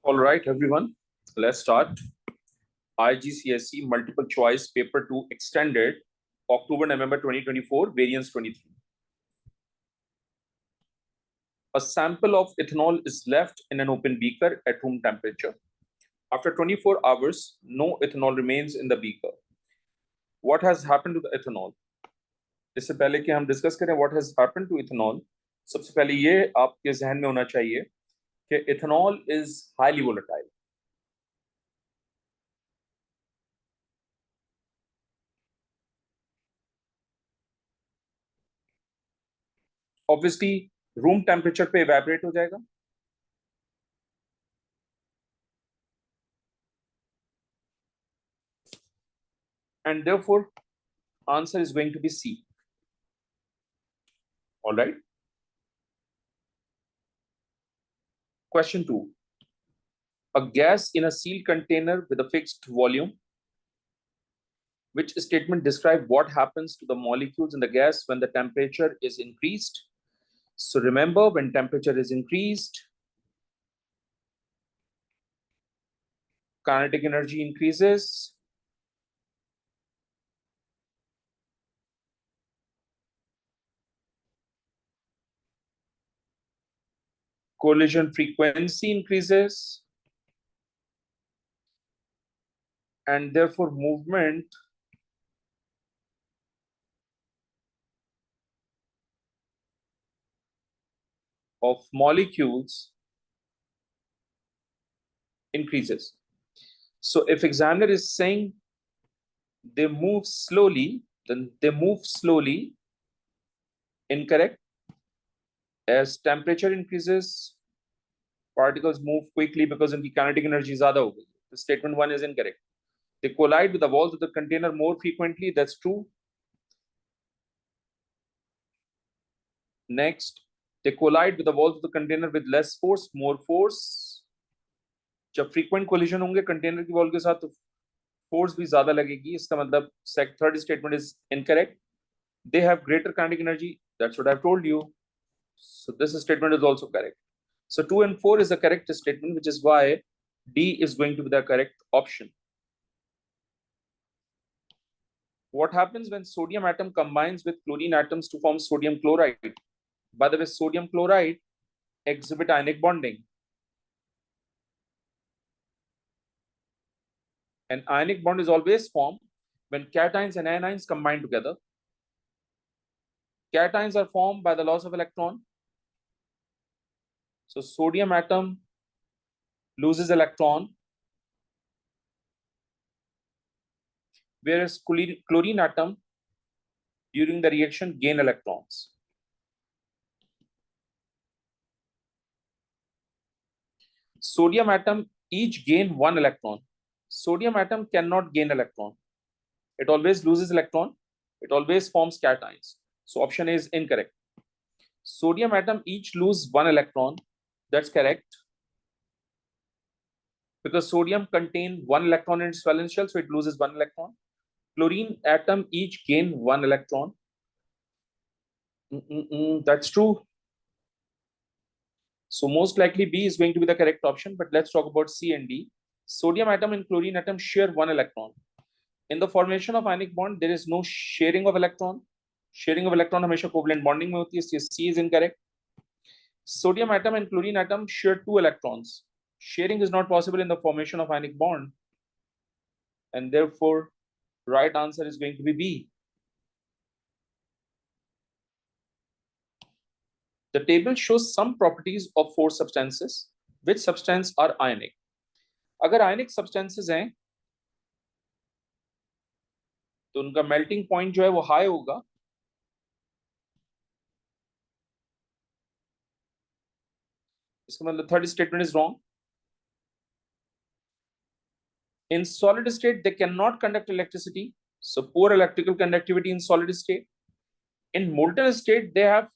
All right, everyone, let's start. IGCSE Multiple Choice Paper 2 Extended, October-November 2024, Variance 23. A sample of ethanol is left in an open beaker at room temperature. After 24 hours, no ethanol remains in the beaker. What has happened to the ethanol? इससे पहले कि हम discuss करें what has happened to ethanol, सबसे पहले ये आपके जहन में होना चाहिए कि ethanol is highly volatile. Obviously, room temperature पे इवेपोरेट हो जाएगा. And therefore, answer is going to be C. All right. Question 2. A gas in a sealed container with a fixed volume. Which statement describe what happens to the molecules in the gas when the temperature is increased? So remember, when temperature is increased, kinetic energy increases. Collision frequency increases. And therefore, movement of molecules increases. So if examiner is saying they move slowly, then they move slowly. Incorrect. As temperature increases, particles move quickly because उनकी kinetic energy ज़्यादा हो गई. The statement 1 is incorrect. They collide with the walls of the container more frequently. That's true. Next, they collide with the walls of the container with less force, more force. जब frequent collision होंगे container की wall के साथ, तो force भी ज़्यादा लगेगी. इसका मतलब third statement is incorrect. They have greater kinetic energy. That's what I've told you. So this statement is also correct. So 2 and 4 is the correct statement, which is why D is going to be the correct option. What happens when sodium atom combines with chlorine atoms to form sodium chloride? By the way, sodium chloride exhibit ionic bonding. An ionic bond is always formed when cations and anions combine together. Cations are formed by the loss of electron. So sodium atom loses electron, whereas chlorine atom during the reaction gain electrons. Sodium atom each gain 1 electron. Sodium atom cannot gain electron. It always loses electron. It always forms cations. So option A is incorrect. Sodium atom each lose 1 electron. That's correct. Because sodium contain 1 electron in its valence shell, so it loses 1 electron. Chlorine atom each gain 1 electron. That's true. So most likely B is going to be the correct option, but let's talk about C and D. Sodium atom and chlorine atom share 1 electron. In the formation of ionic bond, there is no sharing of electron. Sharing of electron हमेशा covalent bonding में होती है, इसलिए C is incorrect. Sodium atom and chlorine atom share 2 electrons. Sharing is not possible in the formation of ionic bond, and therefore right answer is going to be B. The table shows some properties of 4 substances. Which substance are ionic? अगर ionic substances हैं तो उनका melting point जो है वो high होगा. इसका मतलब third statement is wrong. In solid state, they cannot conduct electricity. So poor electrical conductivity in solid state. In molten state, they have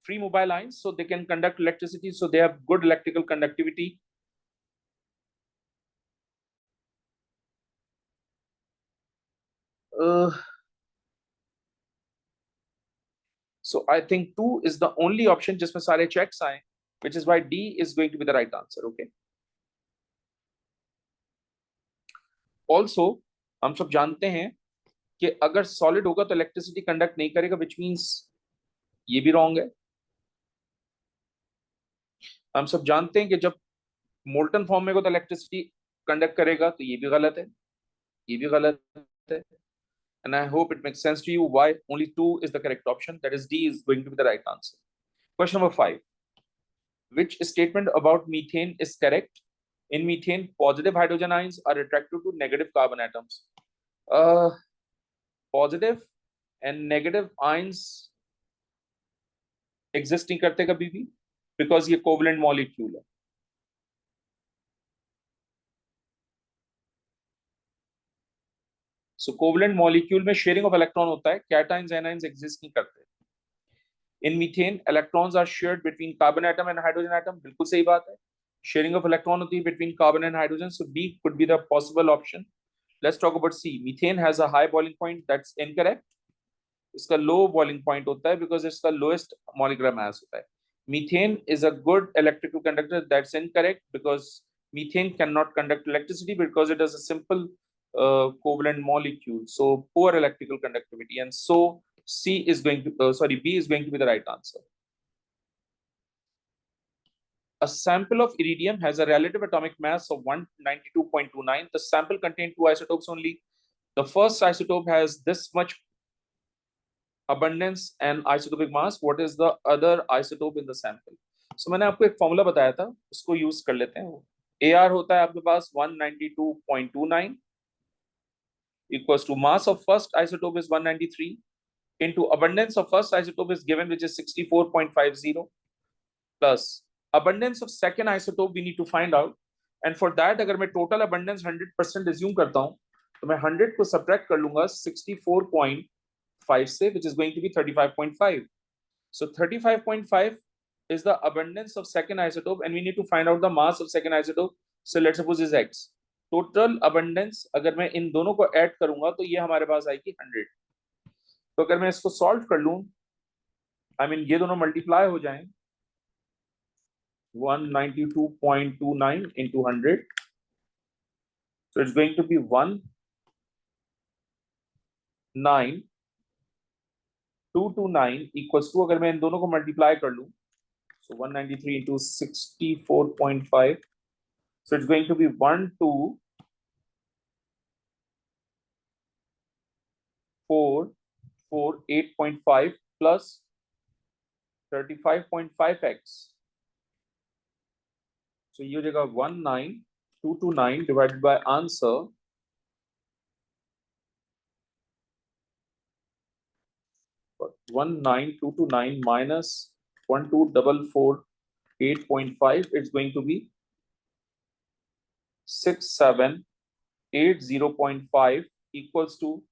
free mobile ions, so they can conduct electricity. So they have good electrical conductivity. So I think 2 is the only option जिसमें सारे checks आए, which is why D is going to be the right answer. Okay. Also हम सब जानते हैं कि अगर solid होगा तो इलेक्ट्रिसिटी कंडक्ट नहीं करेगा, विच मीन्स ये भी रॉन्ग है। हम सब जानते हैं कि जब मोल्टन फॉर्म में होगा तो इलेक्ट्रिसिटी कंडक्ट करेगा, तो ये भी गलत है, ये भी गलत है। And I hope it makes sense to you why only 2 is the correct option. That is D is going to be the right answer. Question number 5. Which statement about methane is correct? In methane, positive hydrogen ions are attracted to negative carbon atoms. Uh, Positive and negative ions exist नहीं करते कभी भी, because ये covalent molecule है. So covalent molecule में sharing of electron होता है, cations and anions exist नहीं करते. In methane, electrons are shared between carbon atom and hydrogen atom. बिल्कुल सही बात है. Sharing of electron होती है between carbon and hydrogen. So B could be the possible option. Let's talk about C. Methane has a high boiling point. That's incorrect. इसका low boiling point होता है because इसका lowest molecular mass होता है. Methane is a good electrical conductor. That's incorrect because methane cannot conduct electricity because it is a simple covalent molecule. So poor electrical conductivity, and so C is going to B is going to be the right answer. A sample of iridium has a relative atomic mass of 192.29. The sample contained 2 isotopes only. The first isotope has this much abundance and isotopic mass. What is the other isotope in the sample? So मैंने आपको एक formula बताया था, उसको use कर लेते हैं. AR होता है आपके पास 192.29 equals to mass of first isotope is 193 into abundance of first isotope is given, which is 64.50, plus abundance of second isotope we need to find out. And for that अगर मैं total abundance 100% assume करता हूँ, तो मैं 100 को subtract कर लूंगा 64.5 से, which is going to be 35.5. So 35.5 is the abundance of second isotope, and we need to find out the mass of second isotope. So let's suppose is X. Total abundance अगर मैं इन दोनों को add करूंगा तो ये हमारे पास आएगी 100. तो अगर मैं इसको solve कर लूं, I mean ये दोनों multiply हो जाएं, 192.29 into 100. So it's going to be 19229 equals to, अगर मैं इन दोनों को multiply कर लूं, so 193 into 64.5. So it's going to be 12448.5 plus 35.5x. So ये हो जाएगा 19229 divided by answer 19229 minus 12448.5. It's going to be 6780.5 equals to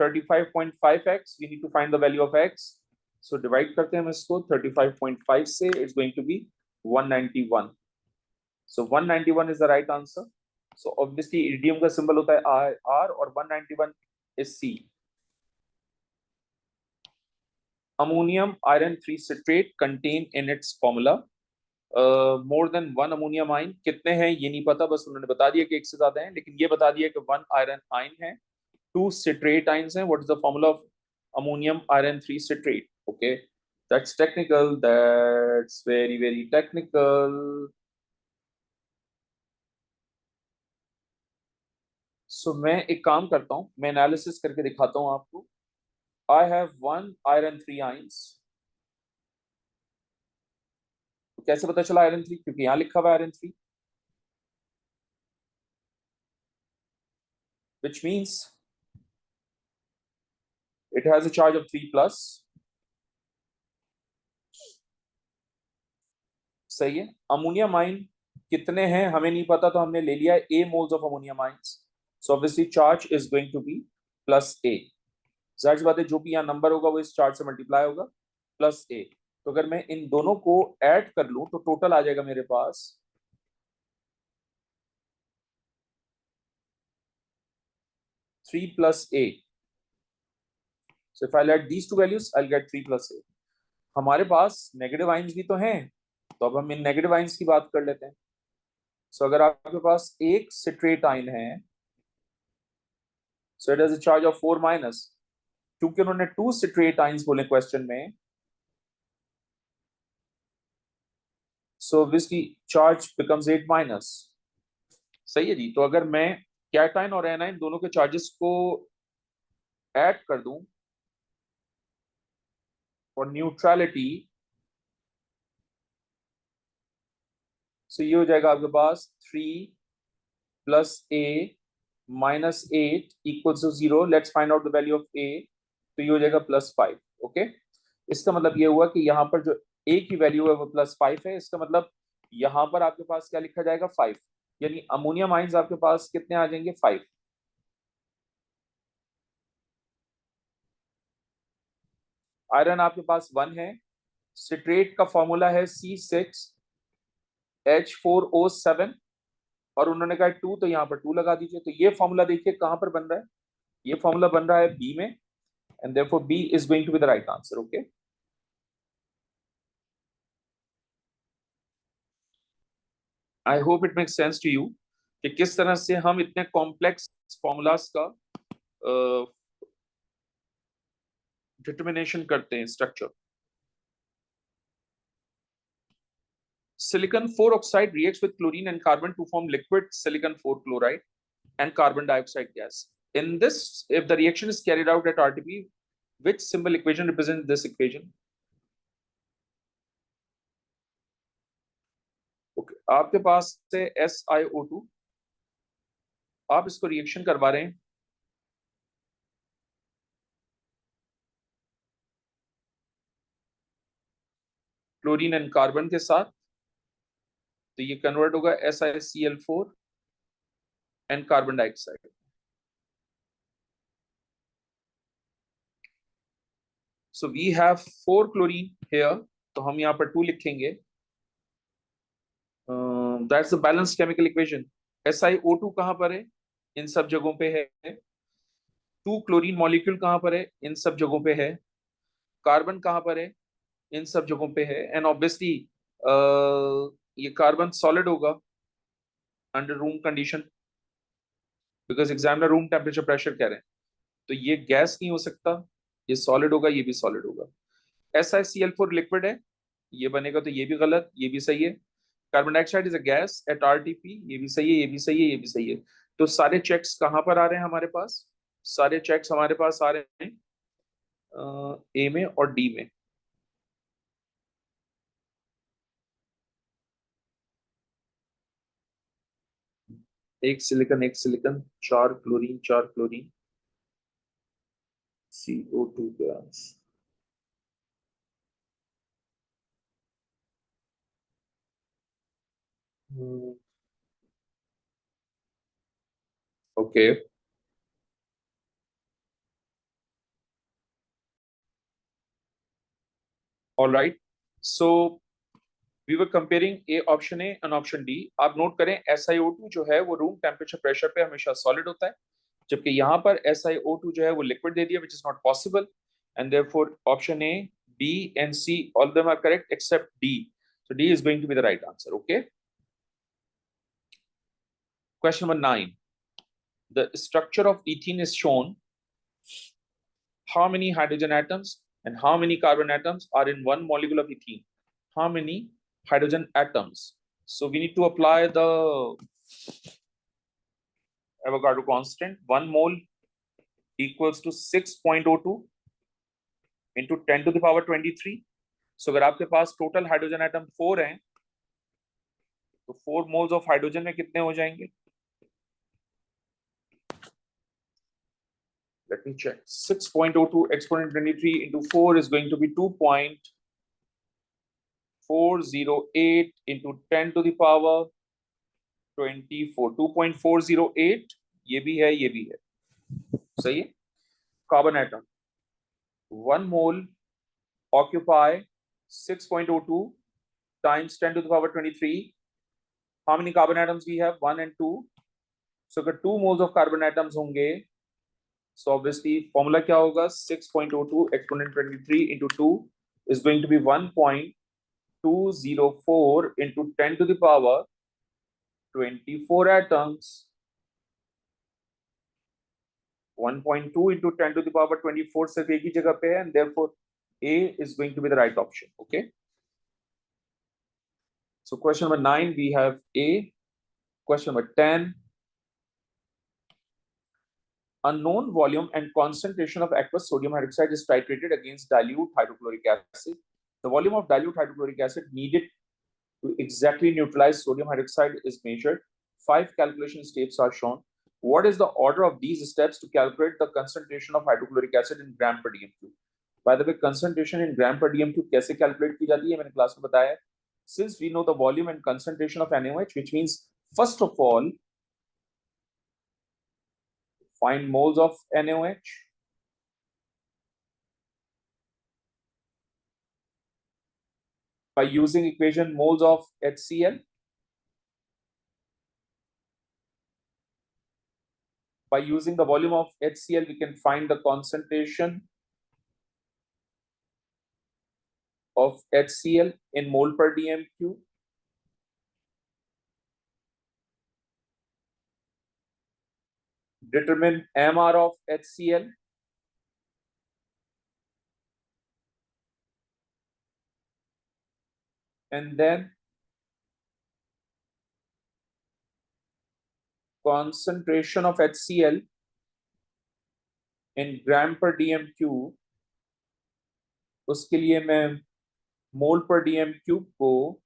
35.5x. We need to find the value of x. So divide करते हैं हम इसको 35.5 से. It's going to be 191. So 191 is the right answer. So obviously iridium का symbol होता है R और 191 is C. Ammonium iron 3 citrate contain in its formula more than 1 ammonium ion. कितने हैं ये नहीं पता, बस उन्होंने बता दिया कि एक से ज्यादा हैं, लेकिन ये बता दिया कि 1 iron ion है, 2 citrate ions हैं. What is the formula of ammonium iron 3 citrate? Okay, that's technical. That's very very technical. So मैं एक काम करता हूँ, मैं एनालिसिस करके दिखाता हूँ आपको. I have 1 iron 3 ions. तो कैसे पता चला iron 3? क्योंकि यहाँ लिखा हुआ iron 3, which means it has a charge of 3 plus. सही है. अमोनियम आयन कितने हैं हमें नहीं पता, तो हमने ले लिया A moles of ammonium ions. So obviously charge is going to be plus A. जाहिर सी बात है जो भी यहाँ नंबर होगा वो इस चार्ज से मल्टीप्लाई होगा प्लस A. तो अगर मैं इन दोनों को ऐड कर लूं तो टोटल आ जाएगा मेरे पास 3 plus A. So if I'll add these two values, I'll get 3 plus A. हमारे पास नेगेटिव आइंस भी तो हैं, तो अब हम इन नेगेटिव आइंस की बात कर लेते हैं. सो अगर आपके पास एक सिट्रेट आयन है So it has a charge of 4 minus. क्योंकि उन्होंने 2 straight ions बोले क्वेश्चन में, so obviously charge becomes 8 minus. सही है जी। तो अगर मैं कैटाइन और एनाइन दोनों के चार्जेस को ऐड कर दूं फॉर न्यूट्रलिटी, सो ये हो जाएगा आपके पास 3 plus A minus 8 equals to 0। Let's find out the value of A. तो ये हो जाएगा +5। ओके, इसका मतलब ये हुआ कि यहाँ पर जो ए की वैल्यू है वो +5 है। इसका मतलब यहाँ पर आपके पास क्या लिखा जाएगा 5, यानी अमोनियम आइंस आपके पास कितने आ जाएंगे 5। आयरन आपके पास 1 है। सिट्रेट का फॉर्मूला है C6H4O7 और उन्होंने कहा 2, तो यहाँ पर 2 लगा दीजिए। तो ये फॉर्मूला देखिए कहां पर बन रहा है, ये फॉर्मूला बन रहा है बी में, and therefore B is going to be the right answer. Okay, I hope it makes sense to you कि किस तरह से हम इतने कॉम्प्लेक्स फॉर्मूलाज का डिटर्मिनेशन करते हैं structure. Silicon 4 oxide reacts with chlorine and carbon to form liquid silicon 4 chloride and carbon dioxide gas. In this, if the reaction is carried out at RTP, which symbol equation represents this equation? Okay, आपके पास से SiO2, आप इसको reaction करवा रहे हैं chlorine and carbon के साथ, तो ये कन्वर्ट होगा SiCl4 and carbon dioxide. So we have 4 chlorine here, तो हम यहाँ पर 2 लिखेंगे। That's the balance chemical equation. SiO2 कहां पर है, इन सब जगहों पे है। 2 क्लोरीन मॉलिक्यूल कहां पर है, इन सब जगहों पे है। कार्बन कहां पर है, इन सब जगहों पे है। एंड ऑब्वियसली ये कार्बन सॉलिड होगा under room condition, because examiner room temperature pressure कह रहे हैं। तो ये गैस नहीं हो सकता, ये सॉलिड होगा, ये भी सॉलिड होगा। SiCl4 लिक्विड है, ये बनेगा, तो ये भी गलत, ये भी सही है। Carbon dioxide is a gas at RTP, ये भी सही है, ये भी सही है, ये भी सही है। तो सारे चेक्स कहां पर आ रहे हैं हमारे पास, सारे चेक्स हमारे पास आ रहे हैं ए में और डी में। एक silicon 4 chlorine 4 chlorine CO2 gas. Okay, all right. So we were comparing A option A and option D. आप नोट करें SiO2 जो है वो रूम टेम्परेचर प्रेशर पे हमेशा सॉलिड होता है, जबकि यहाँ पर SiO2 जो है वो लिक्विड दे दिया, which is not possible, and therefore option A, B and C all of them are correct except D. So D is going to be the right answer. Okay, question number 9, the structure of ethene is shown. How many hydrogen atoms and how many carbon atoms are in one molecule of ethene? How many hydrogen atoms? So we need to apply the Avogadro constant. 1 mole equals to 6.02 into 10 to the power 23. So अगर आपके पास total hydrogen atom 4 हैं, तो 4 moles of hydrogen में कितने हो जाएंगे? Let me check. 6.02 exponent 23 into 4 is going to be 2.408 into 10 to the power 24. 2.408, ये भी है, ये भी है, सही है। Carbon atom 1 mole occupy 6.02 times 10 to the power 23. How many carbon atoms we have? 1 and 2. So अगर 2 moles of carbon atoms होंगे, so obviously formula क्या होगा? 6.02 exponent 23 into 2 is going to be 1.204 into 10 to the power 24 atoms. 1.2 into 10 to the power 24 सिर्फ एक ही जगह पे है, and therefore A is going to be the right option. Okay. So question number 9 we have A. Question number 10. A known volume and concentration of aqueous sodium hydroxide is titrated against dilute hydrochloric acid. The volume of dilute hydrochloric acid needed to exactly neutralize sodium hydroxide is measured. 5 calculation steps are shown. What is the order of these steps to calculate the concentration of hydrochloric acid in gram per dm3? By the way, concentration in gram per dm3 कैसे calculate की जाती है मैंने class में बताया. Since we know the volume and concentration of NaOH, which means first of all find moles of NaOH. By using equation moles of HCl. By using the volume of HCl, we can find the concentration of HCl in mole per dm3. Determine MR of HCl. And then concentration of HCl in gram per dm3. उसके लिए मैं मोल पर dm3 को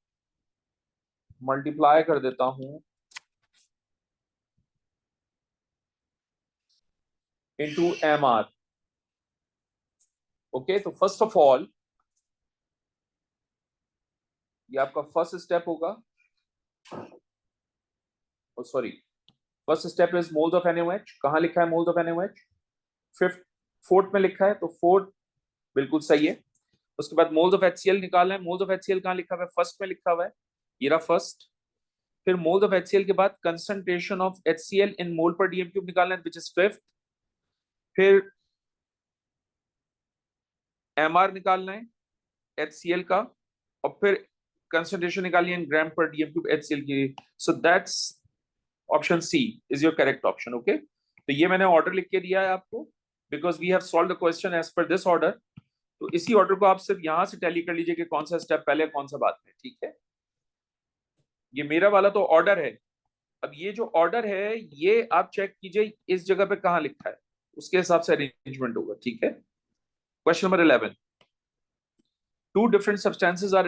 multiply कर देता हूं into MR. Okay, तो first of all ये आपका फर्स्ट स्टेप होगा. Sorry, first step is moles of NaOH. कहां लिखा है मोल्स ऑफ NaOH? फोर्थ में लिखा है, तो फोर्थ बिल्कुल सही है. उसके बाद मोल्स ऑफ HCl निकालना है. मोल्स ऑफ HCl कहां लिखा हुआ है? फर्स्ट में लिखा हुआ है, ये रहा फर्स्ट. फिर मोल्स ऑफ HCl के बाद कंसंट्रेशन ऑफ HCl इन मोल पर dm3 निकालना है, विच इज फिफ्थ. फिर MR निकालना है HCl का, और फिर कंसंट्रेशन निकालनी है इन ग्राम पर dm3 HCl की. So that's option C is your correct option. Okay, तो ये मैंने ऑर्डर लिख के दिया है आपको, because we have solve the question as per this order. तो इसी ऑर्डर को आप सिर्फ यहां से टैली कर लीजिए कि कौन सा स्टेप पहले कौन सा बाद में. ठीक है, ये मेरा वाला तो ऑर्डर है. अब ये जो ऑर्डर है ये आप चेक कीजिए इस जगह पे कहां लिखा है, उसके हिसाब से अरेंजमेंट होगा. ठीक है. Question number 11. Two different substances are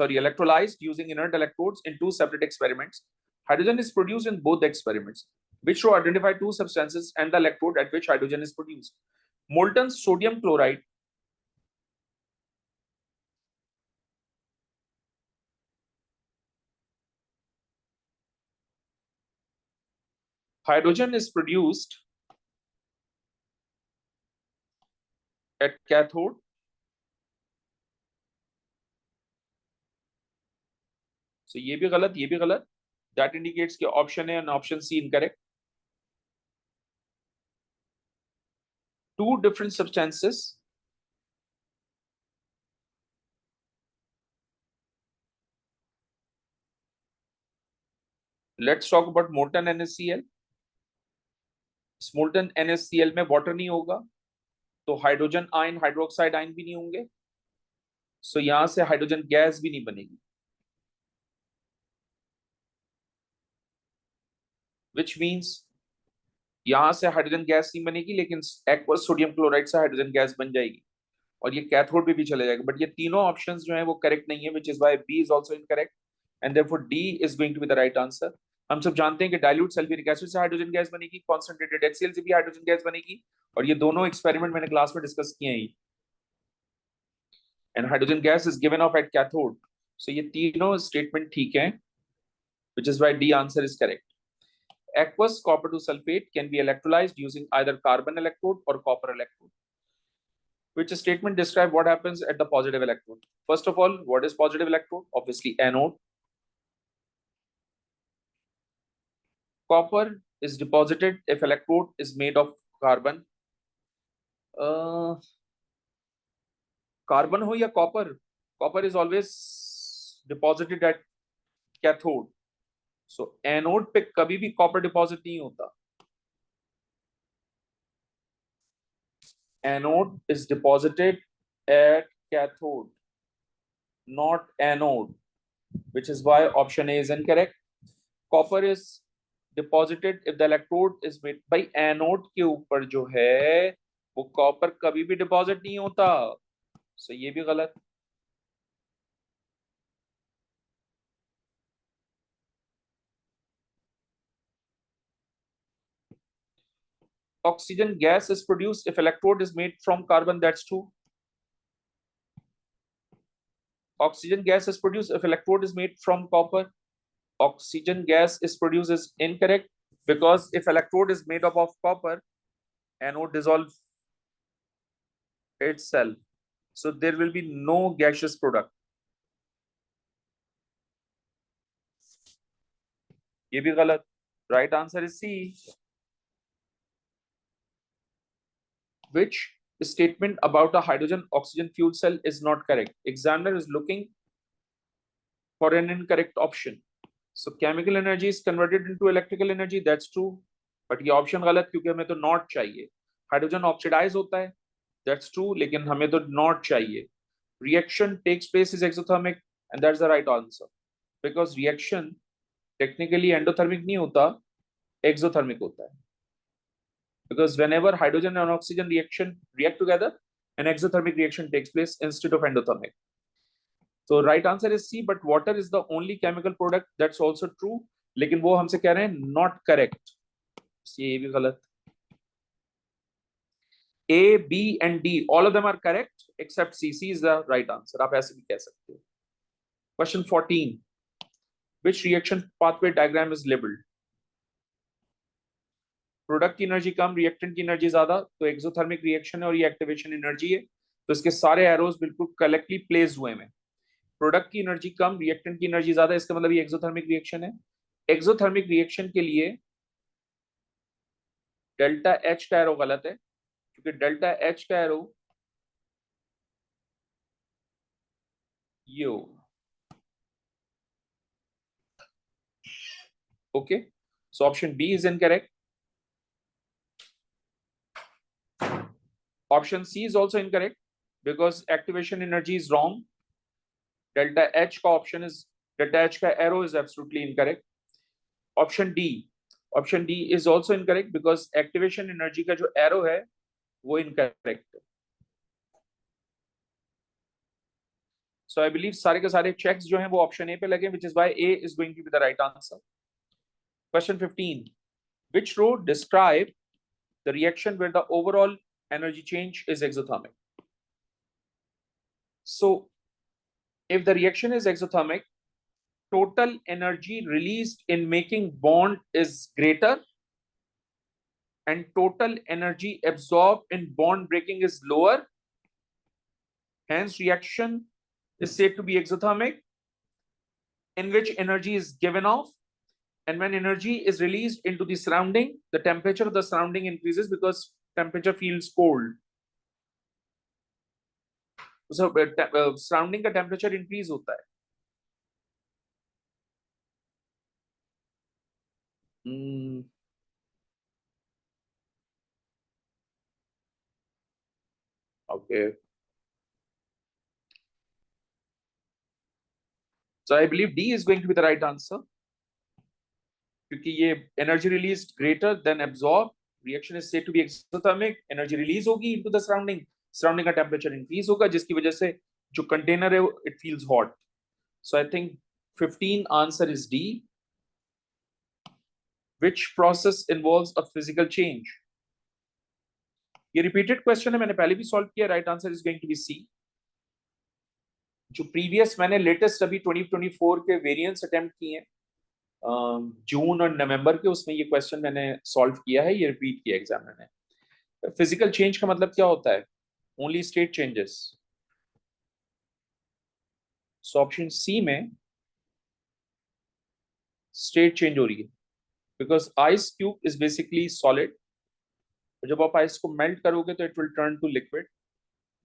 electrolyzed using inert electrodes in two separate experiments. Hydrogen is produced in both the experiments. Which row identify two substances and the electrode at which hydrogen is produced? Molten sodium chloride hydrogen is produced at cathode. So ये भी गलत, ये भी गलत. That indicates कि option A and option C incorrect. Two different substances let's talk about molten NaCl. molten NaCl में water नहीं होगा, तो हाइड्रोजन आयन हाइड्रोक्साइड आयन भी नहीं होंगे. सो यहां से हाइड्रोजन गैस भी नहीं बनेगी, विच मीन्स यहां से हाइड्रोजन गैस नहीं बनेगी, लेकिन एक्वस सोडियम क्लोराइड से हाइड्रोजन गैस बन जाएगी और ये कैथोड पे भी चले जाएगा. बट ये तीनों ऑप्शंस जो है वो करेक्ट नहीं है, which is why B is also incorrect and therefore D is going to be the right answer. हम सब जानते हैं कि डाइल्यूट सल्फ्यूरिक एसिड से हाइड्रोजन गैस बनेगी, कॉन्सेंट्रेटेड HCl से भी हाइड्रोजन गैस बनेगी, और ये दोनों एक्सपेरिमेंट मैंने क्लास में डिस्कस किए हैं. And hydrogen gas is given off at cathode. So ये तीनों स्टेटमेंट ठीक है, which is why D answer is correct. Aqueous copper to sulfate can be electrolyzed using either carbon electrode or copper electrode. Which statement describe what happens at the positive electrode? First of all, what is positive electrode? Obviously anode. Copper is deposited if electrode is made of carbon. Carbon ho ya copper, copper is always deposited at cathode. So anode पे कभी भी copper deposit नहीं होता. Anode is deposited at cathode, not anode, which is why option A is incorrect. Copper is deposited if the electrode is made by anode के ऊपर जो है वो कॉपर कभी भी डिपॉजिट नहीं होता, सो ये भी गलत. Oxygen gas is produced if electrode is made from carbon, that's true. Oxygen gas is produced if electrode is made from copper. Oxygen gas is produced is incorrect because if electrode is made up of copper, anode dissolve itself, so there will be no gaseous product. ये भी गलत. Right answer is C. Which statement about a hydrogen oxygen fuel cell is not correct? Examiner is looking for an incorrect option. So chemical energy is converted into electrical energy, that's true. But ये option गलत क्योंकि हमें तो not चाहिए. Hydrogen oxidize होता है, that's true, लेकिन हमें तो not चाहिए. Reaction takes place is exothermic, and that's the right answer. Because reaction technically endothermic नहीं होता, exothermic होता है. Because whenever hydrogen and oxygen react together, an exothermic reaction takes place instead of endothermic. So right answer is C, but water is the only chemical product, that's also true. लेकिन वो हमसे कह रहे हैं not correct. ये भी गलत. A, B and D, all of them are correct except C. C is the right answer. आप ऐसे भी कह सकते हो. Question 14. Which reaction pathway diagram is labeled? Product की एनर्जी कम, रिएक्टेंट की एनर्जी ज्यादा, तो एक्सोथर्मिक रिएक्शन है और ये एक्टिवेशन एनर्जी है, तो इसके सारे एरोज बिल्कुल कलेक्टली प्लेस्ड हुए हैं. प्रोडक्ट की एनर्जी कम, रिएक्टेंट की एनर्जी ज्यादा, इसका मतलब ये एक्सोथर्मिक रिएक्शन है. एक्सोथर्मिक रिएक्शन के लिए डेल्टा एच का एरो गलत है क्योंकि डेल्टा एच का एरो ये okay, so option B is incorrect. Option C is also incorrect because activation energy is wrong. Delta H का option is, delta H का arrow is absolutely incorrect. Option D is also incorrect because activation energy का जो arrow है वो incorrect है. So I believe सारे के सारे checks जो हैं वो option A पे लगे, which is why A is going to be the right answer. Question 15. Which row describe the reaction where the overall energy change is exothermic? So if the reaction is exothermic, total energy released in making bond is greater and total energy absorbed in bond breaking is lower. Hence reaction is said to be exothermic, in which energy is given off, and when energy is released into the surrounding, the temperature of the surrounding increases because temperature feels cold. So surrounding का temperature increase होता है. Okay. So I believe D is going to be the right answer. क्योंकि ये energy released greater than absorbed, reaction is said to be exothermic, energy release होगी into the surrounding, surrounding का temperature increase होगा जिसकी वजह से जो container है it feels hot. So I think 15 answer is D. Which process involves a physical change? ये repeated question है, मैंने पहले भी solve किया. Right answer is going to be C. जो previous मैंने latest अभी 2024 के variants attempt किए हैं जून और नवंबर के, उसमें ये क्वेश्चन मैंने सॉल्व किया है, ये रिपीट किया एग्जामिनर ने. फिजिकल चेंज का मतलब क्या होता है? Only state changes. So option C में स्टेट चेंज हो रही है because ice cube is basically solid. जब आप आइस को मेल्ट करोगे तो it will turn to liquid.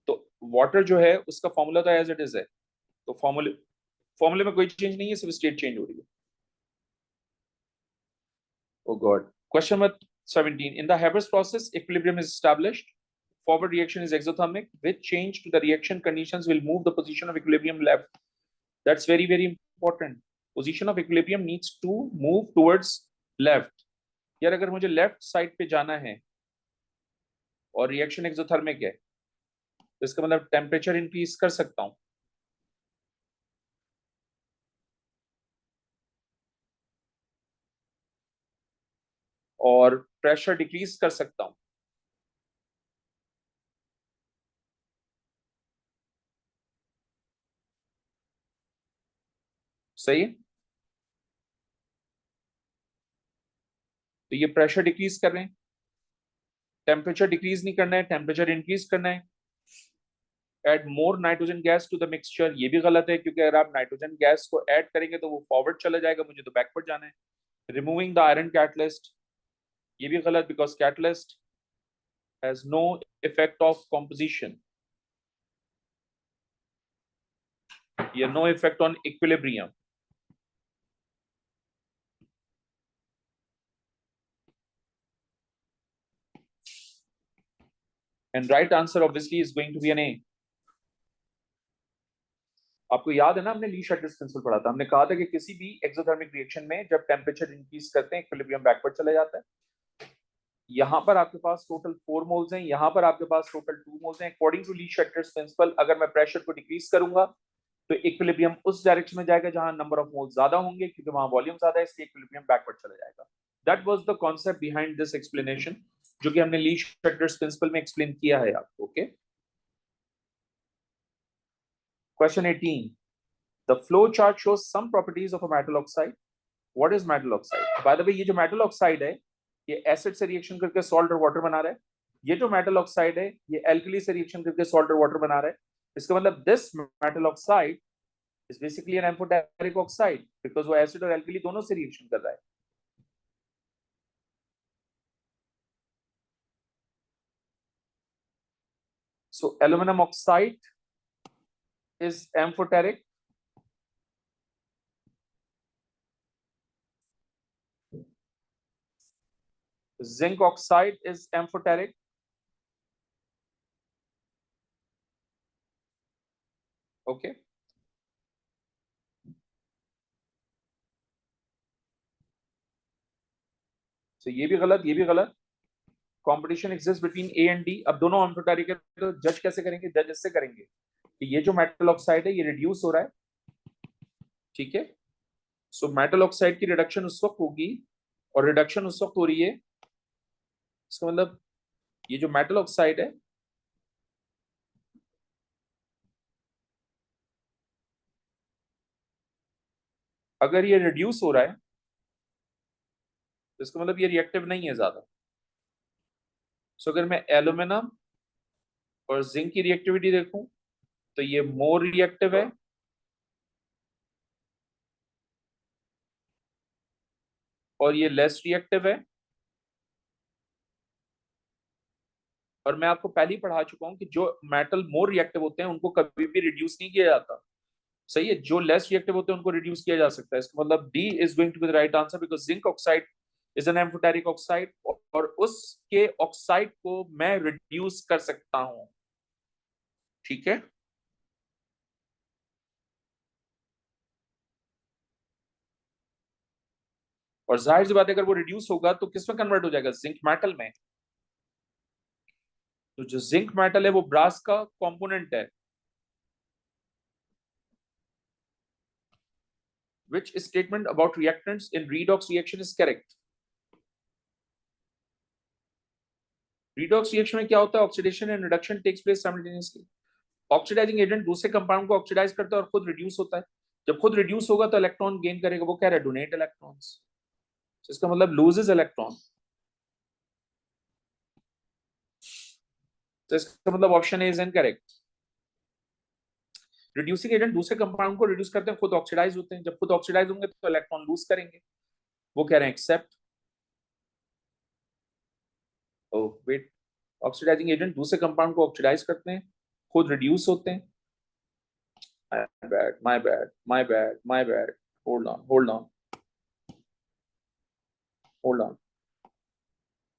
तो वाटर जो है उसका फॉर्मूला तो एज इट इज है, तो फॉर्मूले में कोई चेंज नहीं है, सिर्फ स्टेट चेंज हो रही है. Oh God. Question number 17. In the Haber's process, equilibrium is established. forward reaction is exothermic. With change to the reaction conditions will move the position of equilibrium left. That's very, very important. Position of equilibrium needs to move towards left. यार अगर मुझे left side पे जाना है और reaction exothermic है तो इसका मतलब टेम्परेचर इंक्रीज कर सकता हूं, और प्रेशर डिक्रीज कर सकता हूं. सही है. तो ये प्रेशर डिक्रीज कर रहे हैं, टेम्परेचर डिक्रीज नहीं करना है, टेम्परेचर इंक्रीज करना है. Add more nitrogen gas to the mixture, ये भी गलत है क्योंकि अगर आप नाइट्रोजन गैस को ऐड करेंगे तो वो फॉरवर्ड चला जाएगा, मुझे तो बैकवर्ड जाना है. रिमूविंग द आयरन कैटलिस्ट, ये भी गलत because catalyst has no effect of composition, या no effect on equilibrium. And right answer obviously is going to be an A. आपको याद है ना, हमने ली शटर्स प्रिंसिपल पढ़ा था. हमने कहा था कि किसी भी एक्सोथर्मिक रिएक्शन में जब टेम्परेचर इंक्रीज करते हैं इक्विलिब्रियम बैकवर्ड चला जाता है. यहाँ पर आपके पास टोटल 4 मोल्स हैं, यहाँ पर आपके पास टोटल 2 मोल्स हैं. According to Le Chatelier's principle अगर मैं प्रेशर को डिक्रीज करूंगा तो इक्विलिब्रियम उस डायरेक्शन में जाएगा जहां नंबर ऑफ मोल्स ज्यादा होंगे, क्योंकि वहां वॉल्यूम ज्यादा है, इसलिए इक्विलिब्रियम बैकवर्ड चला जाएगा. That was the concept behind this explanation, जो कि हमने ली शटर्स प्रिंसिपल में एक्सप्लेन किया है आपको. Okay. Question 18. The flow chart shows some properties of a metal oxide. What is metal oxide? By the way, ये जो metal oxide है ये एसिड से रिएक्शन करके सॉल्ट और वाटर बना रहा है. ये जो मेटल ऑक्साइड है ये एल्कली से रिएक्शन करके सॉल्ट और वाटर बना रहा है. इसका मतलब this metal oxide is basically an amphoteric oxide because वो एसिड और एल्कली दोनों से रिएक्शन कर रहा है. So aluminum oxide is amphoteric. Zinc oxide is amphoteric. Okay. So ये भी गलत, ये भी गलत. Competition exists between A and D. अब दोनों amphoteric है तो जज कैसे करेंगे? जज इससे करेंगे कि ये जो मेटल ऑक्साइड है ये रिड्यूस हो रहा है. ठीक है. सो मेटल ऑक्साइड की रिडक्शन उस वक्त होगी और रिडक्शन उस वक्त हो रही है, इसका मतलब ये जो मेटल ऑक्साइड है अगर ये रिड्यूस हो रहा है तो इसका मतलब ये रिएक्टिव नहीं है ज्यादा. सो अगर मैं एल्यूमिनियम और जिंक की रिएक्टिविटी देखूं तो ये मोर रिएक्टिव है और ये लेस रिएक्टिव है. और मैं आपको पहले ही पढ़ा चुका हूं कि जो मेटल मोर रिएक्टिव होते हैं उनको कभी भी रिड्यूस नहीं किया जाता. सही है. जो लेस रिएक्टिव होते हैं उनको रिड्यूस किया जा सकता है. इसका मतलब D is going to be the right answer because zinc oxide is an amphoteric oxide और उसके ऑक्साइड को मैं रिड्यूस कर सकता हूं. ठीक है. और जाहिर सी बात है अगर वो रिड्यूस होगा तो किस में कन्वर्ट हो जाएगा? जिंक मेटल में. तो जो जिंक मेटल है वो ब्रास का कंपोनेंट है. Which statement about reactants in redox reaction is correct? Redox reaction में क्या होता है? Oxidation and reduction takes place simultaneously. Oxidizing agent दूसरे कंपाउंड को ऑक्सीडाइज करता है और खुद रिड्यूस होता है. जब खुद रिड्यूस होगा तो इलेक्ट्रॉन गेन करेगा. वो कह रहा है डोनेट इलेक्ट्रॉन्स. इसका मतलब लूजेस इलेक्ट्रॉन. तो इसका मतलब option A is incorrect. Reducing agent दूसरे कंपाउंड को रिड्यूस करते हैं, खुद ऑक्सीडाइज होते हैं. जब खुद ऑक्सीडाइज होंगे तो इलेक्ट्रॉन लूज करेंगे. वो कह रहे हैं except. Oh wait. Oxidizing agent दूसरे कंपाउंड को ऑक्सीडाइज करते हैं, खुद रिड्यूस होते हैं. My bad. Hold on.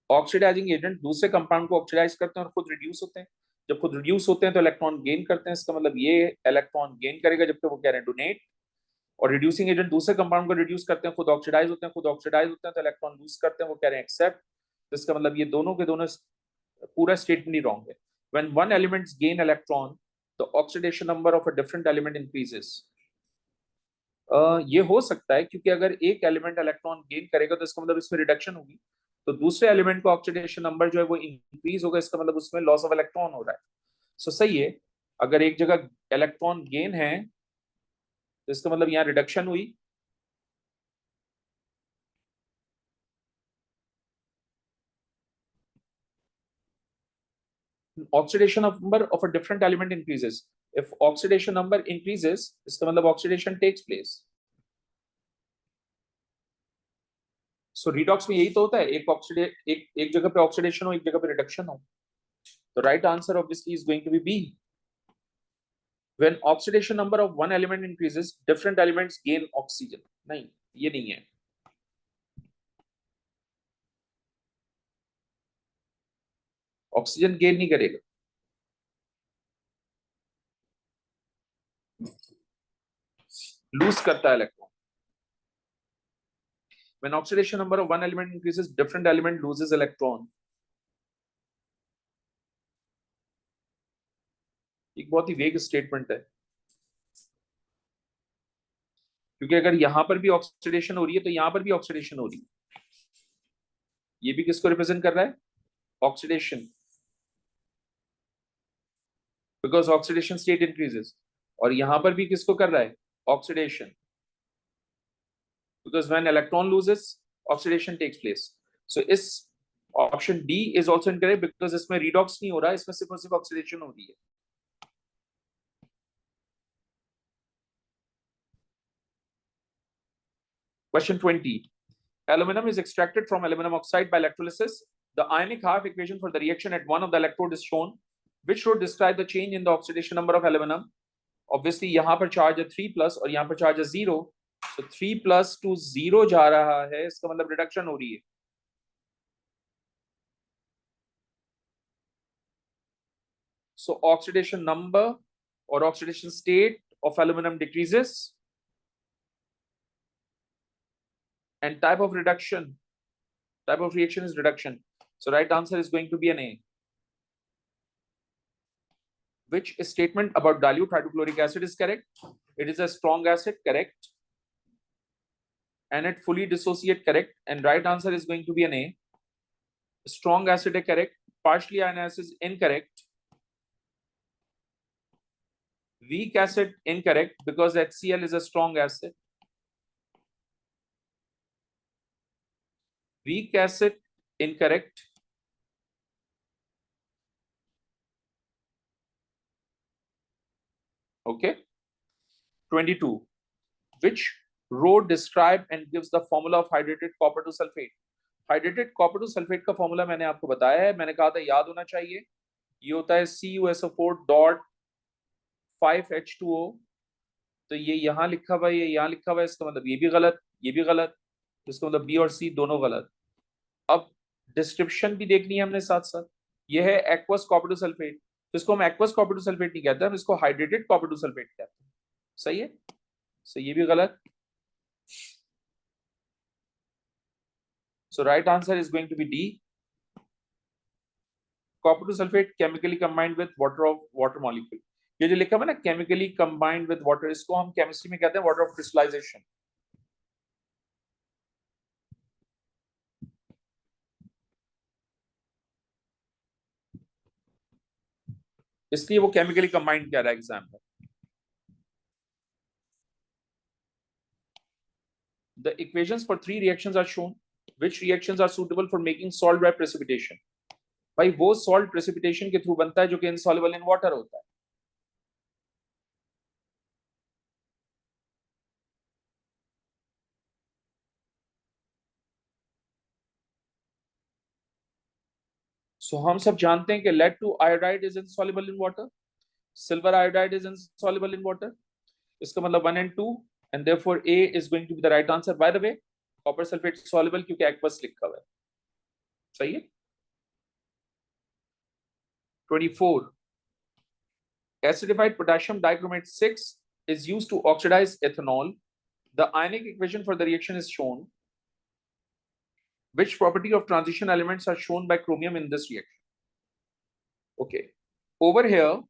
Oxidizing agent दूसरे कंपाउंड को ऑक्सीडाइज करते हैं और खुद रिड्यूस होते हैं। जब खुद रिड्यूस होते हैं तो इलेक्ट्रॉन गेन करते हैं, इसका मतलब ये इलेक्ट्रॉन गेन करेगा जबकि वो कह रहे हैं डोनेट। और रिड्यूसिंग एजेंट दूसरे कंपाउंड को रिड्यूस करते हैं, खुद ऑक्सीडाइज होते हैं, खुद ऑक्सीडाइज होते हैं तो इलेक्ट्रॉन लूज करते हैं, वो कह रहे हैं एक्सेप्ट। तो इसका मतलब ये दोनों के दोनों पूरा स्टेटमेंट ही रॉन्ग है। When one elements gain electron the oxidation number of a different element increases. ये हो सकता है क्योंकि अगर एक एलिमेंट इलेक्ट्रॉन गेन करेगा तो इसका मतलब इसमें रिडक्शन होगी, तो दूसरे एलिमेंट को ऑक्सीडेशन नंबर जो है वो इंक्रीज होगा, इसका मतलब उसमें लॉस ऑफ इलेक्ट्रॉन हो रहा है। सो सही है, अगर एक जगह इलेक्ट्रॉन गेन है तो इसका मतलब यहाँ रिडक्शन हुई। Oxidation number of a different element increases. If oxidation number increases, इसका मतलब oxidation takes place. So redox में यही तो होता है, एक जगह पे oxidation हो, एक जगह पे reduction हो. The right answer obviously is going to be B. When oxidation number of one element increases, different elements gain oxygen. नहीं, ये नहीं है. Oxygen gain नहीं करेगा. Lose करता है electron. When oxidation number of one element increases, different element loses electron. एक बहुत ही वेग स्टेटमेंट है, क्योंकि अगर यहां पर भी ऑक्सीडेशन हो रही है तो यहां पर भी ऑक्सीडेशन हो रही है। ये भी किसको रिप्रेजेंट कर रहा है? Oxidation, because oxidation state increases. और यहां पर भी किसको कर रहा है? Oxidation, because when electron loses oxidation takes place. So इस option D is also incorrect because इसमें रिडॉक्स नहीं हो रहा है, इसमें सिर्फ और सिर्फ ऑक्सीडेशन हो रही है। Question 20. Aluminum is extracted from aluminum oxide by electrolysis. The ionic half equation for the reaction at one of the electrode is shown. Which would describe the change in the oxidation number of aluminum? Obviously, यहाँ पर charge है 3+ और यहाँ पर charge है 0. So 3+ to 0 जा रहा है, इसका मतलब रिडक्शन हो रही है. So oxidation number or oxidation state of aluminum decreases. And type of reduction, type of reaction is reduction. So right answer is going to be an A. Which statement about dilute hydrochloric acid is correct? It is a strong acid, correct. And it fully dissociate, correct. And right answer is going to be an A. Strong acid is correct. Partially ionized is incorrect. Weak acid incorrect because HCl is a strong acid. Weak acid incorrect. Okay. 22. Which road describe and gives the formula of hydrated copper to sulfate? Hydrated copper two sulphate का formula मैंने आपको बताया है, मैंने कहा था याद होना चाहिए। ये होता है CuSO4.5H2O। तो ये यहाँ लिखा हुआ है, ये यहाँ लिखा हुआ है, इसका मतलब ये भी गलत, ये भी गलत, इसका मतलब बी और सी दोनों गलत। अब डिस्क्रिप्शन भी देखनी है हमने साथ साथ। ये है एक्वस कॉपर टू सल्फेट, तो इसको हम एक्वस कॉपर टू सल्फेट नहीं कहते, हम इसको हाइड्रेटेड कॉपर टू सल्फेट कहते हैं। सही है, सो ये भी गलत। So right answer is going to be D. Copper to sulfate chemically combined with water molecule. ये जो लिखा हुआ है ना chemically combined with water, इसको हम केमिस्ट्री में कहते हैं water of crystallization. इसलिए वो chemically combined कह रहा है एग्जाम में। The equations for 3 reactions are shown. Which reactions are suitable for making salt by precipitation? भाई वो salt precipitation के थ्रू बनता है जो कि insoluble in water होता है। So हम सब जानते हैं कि lead to iodide is insoluble in water, silver iodide is insoluble in water. इसका मतलब 1 and 2, and therefore A is going to be the right answer. By the way, copper sulfate soluble क्योंकि aqueous लिखा हुआ है। सही है। 24. Acidified potassium dichromate 6 is used to oxidize ethanol. The ionic equation for the reaction is shown. Which property of transition elements are shown by chromium in this reaction? Okay. Over here,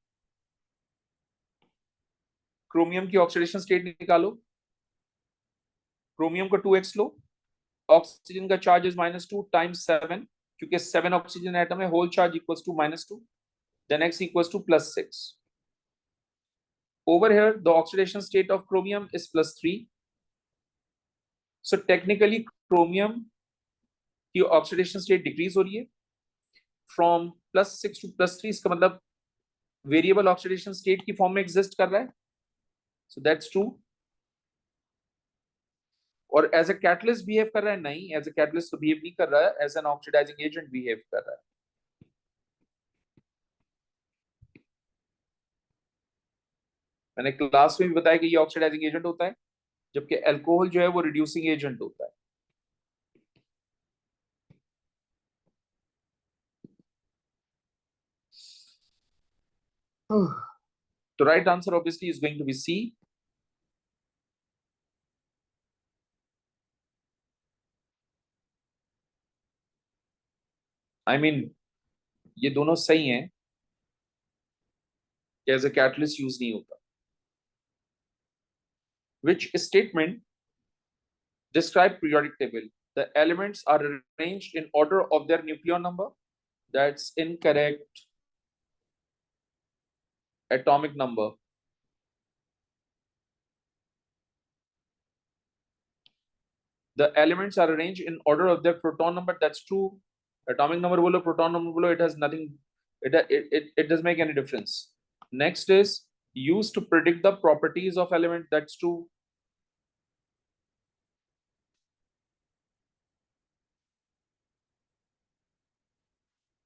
chromium की oxidation state निकालो. Chromium का 2x लो. Oxygen का charge is -2 times 7. क्योंकि 7 oxygen atom है, whole charge equals to -2. Then x equals to +6. Over here, the oxidation state of chromium is +3. So technically, chromium की oxidation state decrease हो रही है. From +6 to +3, इसका मतलब variable oxidation state की form में exist कर रहा है. So that's true. और as a catalyst behave कर रहा है? नहीं, as a catalyst तो behave नहीं कर रहा है, as an oxidizing agent behave कर रहा है. मैंने क्लास में भी बताया कि ये ऑक्सीडाइजिंग एजेंट होता है, जबकि अल्कोहल जो है वो रिड्यूसिंग एजेंट होता है. तो right answer obviously is going to be C. I mean ये दोनों सही हैं कि एज अ कैटलिस्ट यूज नहीं होता. Which statement describe periodic table? The elements are arranged in order of their nucleon number. That's incorrect. Atomic number. The elements are arranged in order of their proton number. That's true. Atomic number bolo, proton number bolo, it has nothing. It doesn't make any difference. Next is used to predict the properties of element. That's true.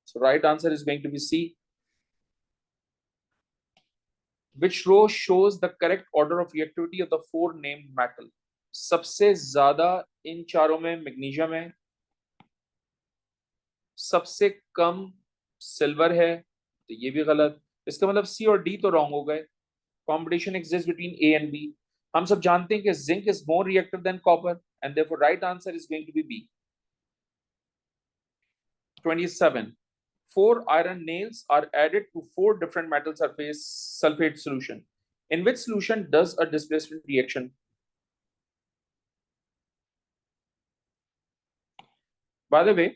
So right answer is going to be C. Which row shows the correct order of reactivity of the four named metal? सबसे ज्यादा इन चारों में magnesium है, सबसे कम silver है, तो ये भी गलत. इसका मतलब सी और डी तो रॉन्ग हो गए. Competition exist between A and B. हम सब जानते हैं कि zinc is more reactive than copper and therefore right answer is going to be B. 27. 4 iron nails are added to 4 different metal surface sulfate solution. In which solution does a displacement reaction? By the way,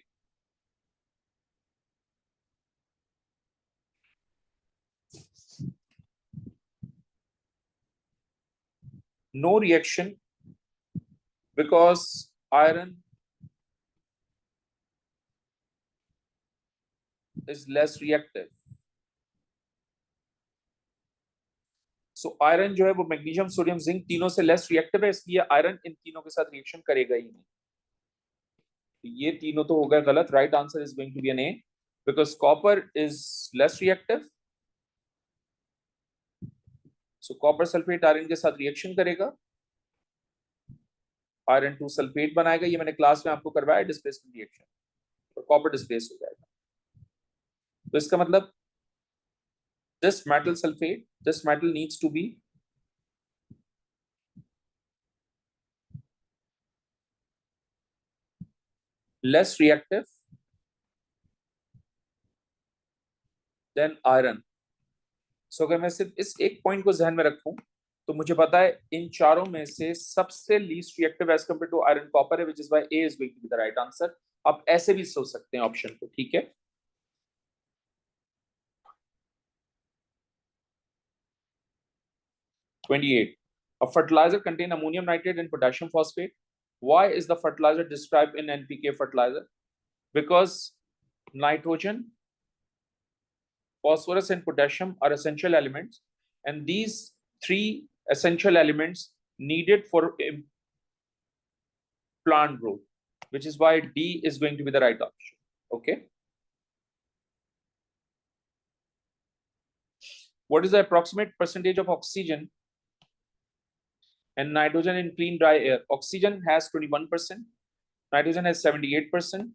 no reaction because iron is less reactive. So iron जो है वो magnesium sodium zinc तीनों से less reactive है, इसलिए iron in तीनों के साथ रिएक्शन करेगा ही नहीं. ये तीनों तो हो गए गलत. Right answer is going to be an A because copper is less reactive. So copper sulphate iron के साथ रिएक्शन करेगा, आयरन 2 सल्फेट बनाएगा. ये मैंने क्लास में आपको करवाया डिस्प्लेसमेंट रिएक्शन, तो कॉपर डिस्प्लेस हो जाएगा. तो इसका मतलब this metal sulfate, this metal needs to be less reactive than iron. So अगर मैं सिर्फ इस एक पॉइंट को ध्यान में रखूं तो मुझे पता है इन चारों में से सबसे least reactive as compare to iron copper है, which is why A is going to be the right answer. आप ऐसे भी सोच सकते हैं ऑप्शन को. ठीक है. A fertilizer contain ammonium nitrate and potassium phosphate. Why is the fertilizer described in NPK fertilizer? Because nitrogen, phosphorus and potassium are essential elements, and these three essential elements needed for plant growth, which is why D is going to be the right option. Okay. What is the approximate percentage of oxygen and nitrogen in clean dry air? Oxygen has 21%, nitrogen has 78%.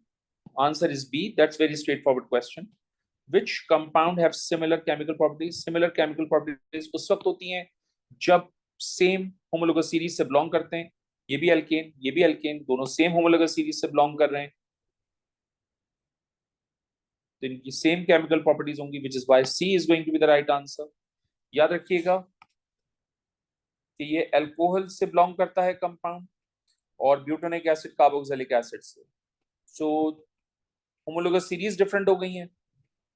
Answer is B. That's very straightforward question. Which compound have similar chemical properties? Similar chemical properties उस वक्त होती हैं जब same homologous series से belong करते हैं. ये भी एल्केन, ये भी एल्केन, दोनों सेम होमोलोगस सीरीज से बिलोंग कर रहे हैं, तो इनकी सेम केमिकल प्रॉपर्टीज होंगी, which is why C is going to be the right answer. याद रखिएगा कि ये अल्कोहल से बिलोंग करता है कंपाउंड और ब्यूटानिक एसिड कार्बोक्सिलिक एसिड से. सो होमोलोगस सीरीज डिफरेंट हो गई हैं,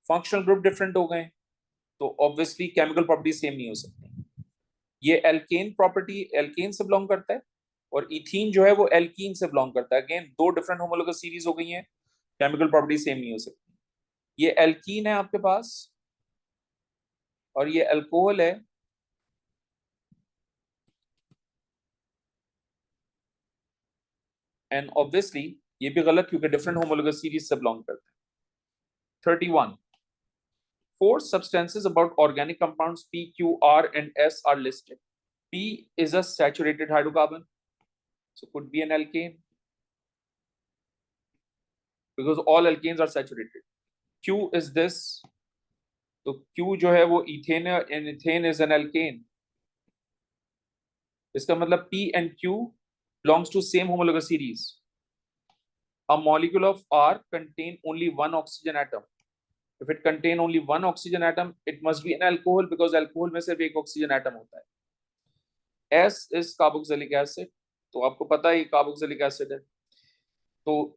फंक्शनल ग्रुप डिफरेंट हो गए, तो ऑब्वियसली केमिकल प्रॉपर्टी सेम नहीं हो सकती. ये एल्केन प्रॉपर्टी एल्केन से बिलोंग करता है और इथीन जो है वो एल्कीन से बिलोंग करता है. अगेन दो डिफरेंट होमोलोगस सीरीज हो गई हैं, केमिकल प्रॉपर्टी सेम नहीं हो सकती. ये एल्कीन है आपके पास और ये अल्कोहल है, एंड ऑब्वियसली ये भी गलत क्योंकि डिफरेंट होमोलोगस सीरीज से बिलोंग करते हैं. 31. Four substances about organic compounds P, Q, R, and S are listed. P is a saturated hydrocarbon, so could be an alkane because all alkanes are saturated. Q is this, तो Q जो है वो ethane है and ethane is an alkane. इसका मतलब P and Q belongs to same homologous series. A molecule of R contain only one oxygen atom. If it contain only one oxygen atom, it must be an alcohol because alcohol में सिर्फ एक oxygen atom होता है. S is carboxylic acid, तो आपको पता है ये carboxylic acid है, तो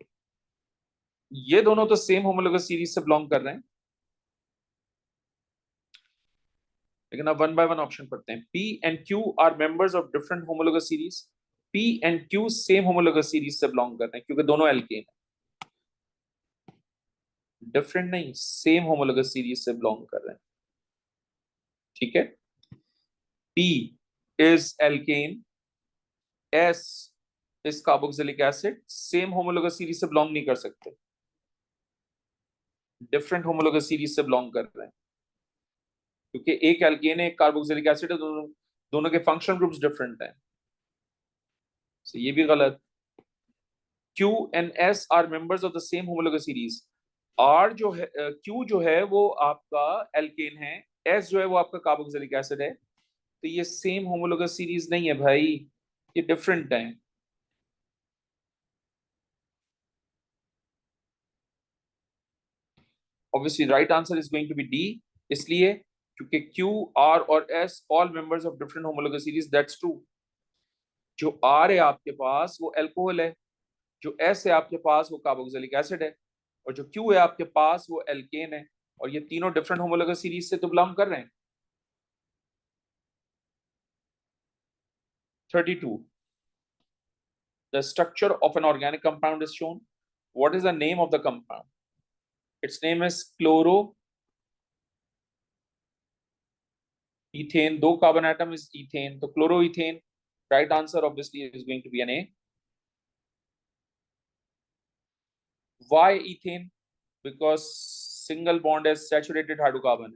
ये दोनों तो सेम होमोलोगस सीरीज से बिलोंग कर रहे हैं. लेकिन अब वन बाय वन ऑप्शन पढ़ते हैं. P and Q are members of different homologous series. P and Q same homologous series से बिलोंग कर रहे हैं क्योंकि दोनों एल्केन है. डिफरेंट नहीं, सेम होमोलोगस सीरीज से बिलोंग कर रहे हैं. ठीक है. P is alkane, S is carboxylic acid. Same homologous series से बिलोंग नहीं कर सकते, डिफरेंट होमोलोगस सीरीज से बिलोंग कर रहे हैं क्योंकि एक एल्केन है एक कार्बोक्सिलिक एसिड है, दोनों के फंक्शनल ग्रुप्स डिफरेंट हैं. so ये भी गलत. Q and S are members of the same homologous series. R जो है Q जो है वो आपका एल्केन है, S जो है वो आपका कार्बोक्सिलिक एसिड है, तो ये सेम होमोलोगस सीरीज नहीं है भाई, ये डिफरेंट है. Obviously right answer is going to be D, इसलिए क्योंकि Q, R और S all members of different homologous series. That's true. जो R है आपके पास वो अल्कोहल है, जो S है आपके पास वो कार्बोक्सिलिक एसिड है, और जो Q है आपके पास वो एल्केन है, और ये तीनों डिफरेंट होमोलोगस सीरीज से तो बिलोंग कर रहे हैं. 32. The structure of an organic compound is shown. What is the name of the compound? Its name is chloroethane. दो carbon atom is ethane, so chloroethane. Right answer obviously is going to be an A. Why ethane? Because single bond is saturated hydrocarbon.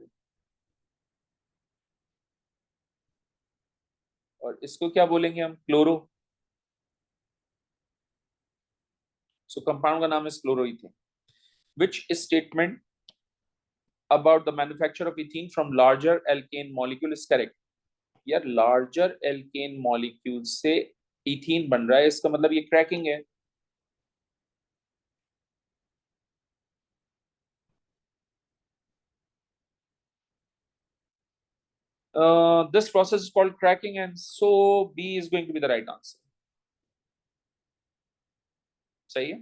और इसको क्या बोलेंगे हम? Chloro. सो compound का नाम है chloroethane. Which statement about the manufacture of ethene from larger alkane molecule is correct? यार larger alkene molecule से इथीन बन रहा है, इसका मतलब ये क्रैकिंग है. This process is called cracking, and so B is going to be the right answer. सही है.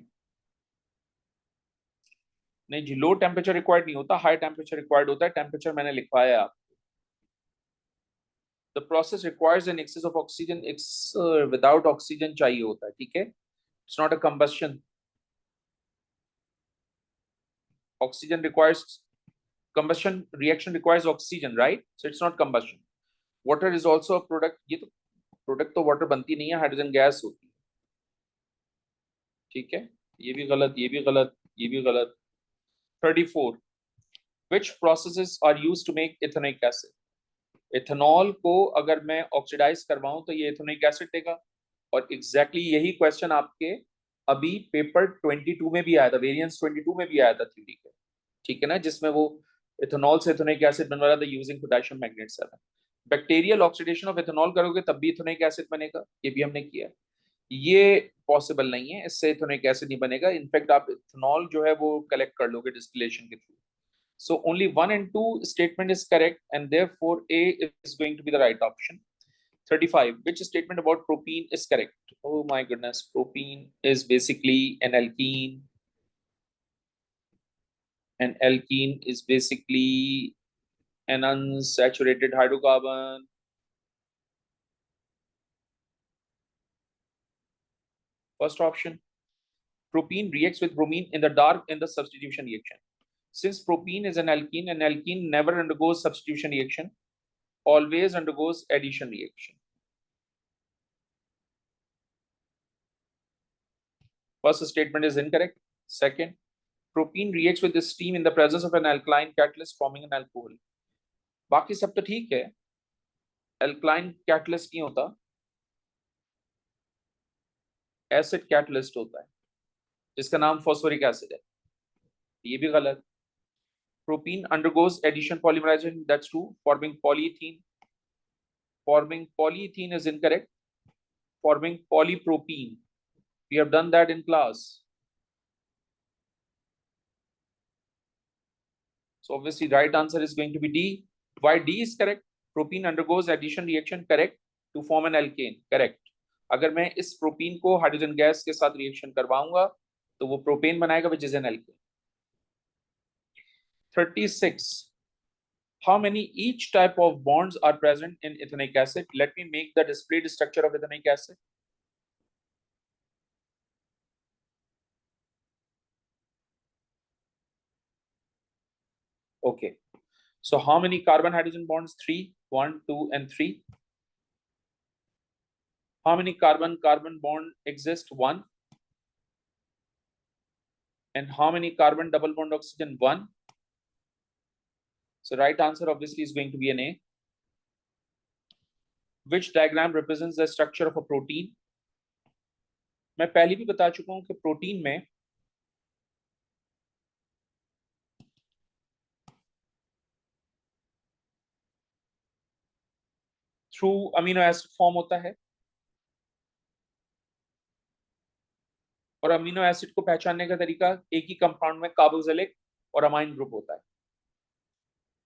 नहीं जी, लो टेम्परेचर रिक्वायर्ड नहीं होता, हाई टेम्परेचर रिक्वायर्ड होता है. टेम्परेचर मैंने लिखवाया आप. The process requires an excess of oxygen. Without oxygen चाहिए होता है. ठीक है. It's not a combustion. Oxygen requires combustion. Reaction requires oxygen, right? So it's not combustion. Water is also a product. ये तो प्रोडक्ट तो वाटर बनती नहीं है, हाइड्रोजन गैस होती है. ठीक है. ये भी गलत, ये भी गलत, ये भी गलत. 34. Which processes are used to make ethanoic acid? Ethanol को अगर मैं ऑक्सीडाइज करवाऊं तो ये इथेनोइक एसिड देगा, और एग्जैक्टली यही क्वेश्चन आपके अभी पेपर 22 में भी आया था, वेरिएंस 22 में भी आया था थ्योरी के. ठीक है ना, जिसमें वो इथेनॉल से इथेनोइक एसिड बन रहा था using potassium magnet 7। Bacterial oxidation of ethanol करोगे तब भी इथेनोइक एसिड बनेगा, ये भी हमने किया। ये पॉसिबल नहीं है, इससे इथेनोइक एसिड नहीं बनेगा। इनफैक्ट आप इथेनॉल जो है वो कलेक्ट कर लोगे डिस्टिलेशन के through. So only 1 and 2 statement is correct, and therefore A is going to be the right option. 35. Which statement about propene is correct? Oh my goodness, propene is basically an alkene. An alkene is basically an unsaturated hydrocarbon. First option. Propene reacts with bromine in the dark in the substitution reaction. Since propene is an alkene never undergoes substitution reaction, always undergoes addition reaction. First statement is incorrect. Second, propene reacts with the steam in the presence of an alkaline catalyst forming an alcohol. बाकी सब तो ठीक है, alkaline catalyst नहीं होता, acid catalyst होता है जिसका नाम phosphoric acid है, ये भी गलत। Propene undergoes addition polymerization, that's true, forming polyethene. Forming polyethene is incorrect. Forming polypropene, we have done that in class. So obviously right answer is going to be D. Why D is correct? Propene undergoes addition reaction, correct, to form an alkane, correct. अगर मैं इस propene को hydrogen gas के साथ reaction करवाऊंगा तो वो propane बनाएगा which is an alkane. 36. How many each type of bonds are present in ethanoic acid? Let me make the displayed structure of ethanoic acid. Okay. So how many carbon hydrogen bonds? 3, 1, 2, and 3. How many carbon bond exist? 1. And how many carbon double bond oxygen? 1. So right answer obviously is going to be an A. Which diagram represents the structure of a protein? मैं पहले भी बता चुका हूं कि protein में through amino acid form होता है और अमीनो एसिड को पहचानने का तरीका एक ही कंपाउंड में कार्बोक्सिलिक और अमाइन ग्रुप होता है।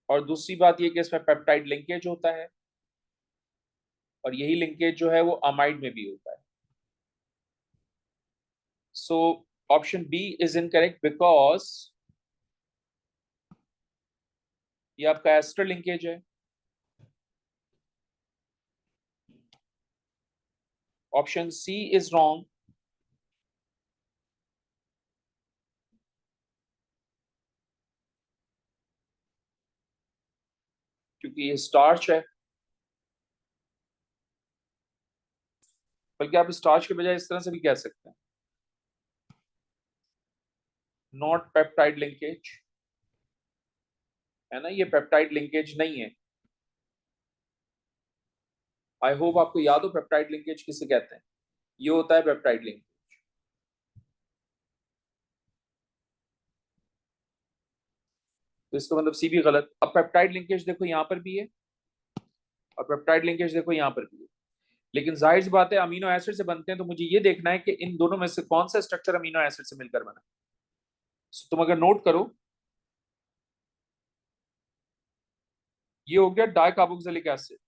और दूसरी बात ये कि इसमें पेप्टाइड लिंकेज होता है और यही लिंकेज जो है वो अमाइड में भी होता है। So option B is incorrect because ये आपका एस्टर लिंकेज है। ऑप्शन सी इज रॉन्ग क्योंकि ये स्टार्च है, बल्कि आप स्टार्च के बजाय इस तरह से भी कह सकते हैं, नॉट पेप्टाइड लिंकेज, है ना, ये पेप्टाइड लिंकेज नहीं है। आई होप आपको याद हो पेप्टाइड लिंकेज किसे कहते हैं, ये होता है पेप्टाइड लिंकेज। तो इसका मतलब सी भी गलत। अब पेप्टाइड लिंकेज देखो यहां पर भी है और पेप्टाइड लिंकेज देखो यहां पर भी है, लेकिन जाहिर सी बात है अमीनो एसिड से बनते हैं तो मुझे ये देखना है कि इन दोनों में से कौन सा स्ट्रक्चर अमीनो एसिड से मिलकर बना। तुम अगर नोट करो, ये हो गया डाइकार्बोक्सिलिक एसिड,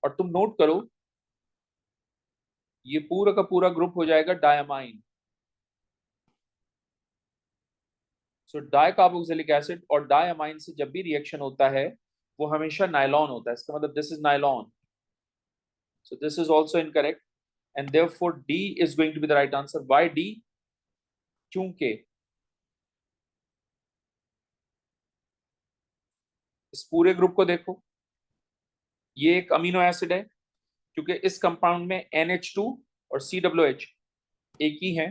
और तुम नोट करो ये पूरा का पूरा ग्रुप हो जाएगा डायमाइन। सो डाइकार्बोक्सिलिक एसिड और डायमाइन से जब भी रिएक्शन होता है वो हमेशा नाइलॉन होता है, इसका मतलब this is nylon. So this is also incorrect and therefore D is going to be the right answer. Why D? क्योंकि इस पूरे ग्रुप को देखो, ये एक अमीनो एसिड है क्योंकि इस कंपाउंड में NH2 और COOH एक ही है।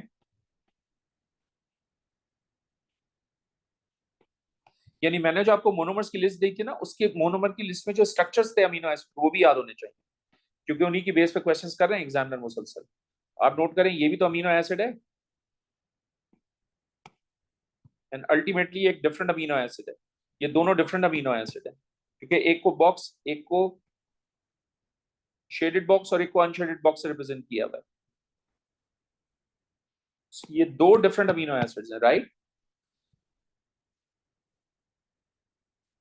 यानी मैंने जो आपको मोनोमर्स की लिस्ट दी थी ना, उसके मोनोमर की लिस्ट में जो स्ट्रक्चर्स थे अमीनो एसिड वो भी याद होने चाहिए। क्योंकि उन्हीं की बेस पे क्वेश्चंस कर रहे हैं एग्जामिनर मुसलसल। आप नोट करें ये भी तो अमीनो एसिड है एंड अल्टीमेटली एक डिफरेंट अमीनो एसिड है। ये दोनों डिफरेंट अमीनो एसिड है क्योंकि एक को बॉक्स, एक को शेडेड बॉक्स और एक को अनशेडेड बॉक्स से रिप्रेजेंट किया हुआ है। ये दो डिफरेंट अमीनो एसिड्स हैं, राइट।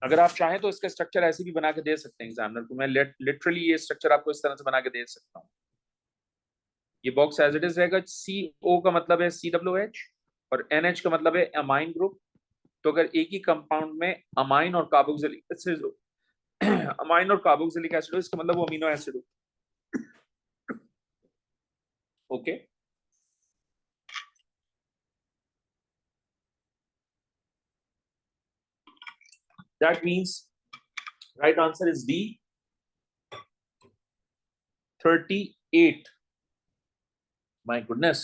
अगर आप चाहें तो इसका स्ट्रक्चर ऐसे भी बना के दे सकते हैं एग्जामिनर को। मैं लिटरली ये स्ट्रक्चर आपको इस तरह से बना के दे सकता हूँ। ये बॉक्स एज इट इज रहेगा। CO का मतलब है COH और NH का मतलब है अमाइन ग्रुप। तो अगर एक ही कंपाउंड में अमाइन और कार्बोक्सिलिक एसिड हो अमाइन और कार्बोक्सिलिक एसिड हो, इसका मतलब वो अमीनो एसिड हो। Okay, that means right answer is D, 38। My goodness.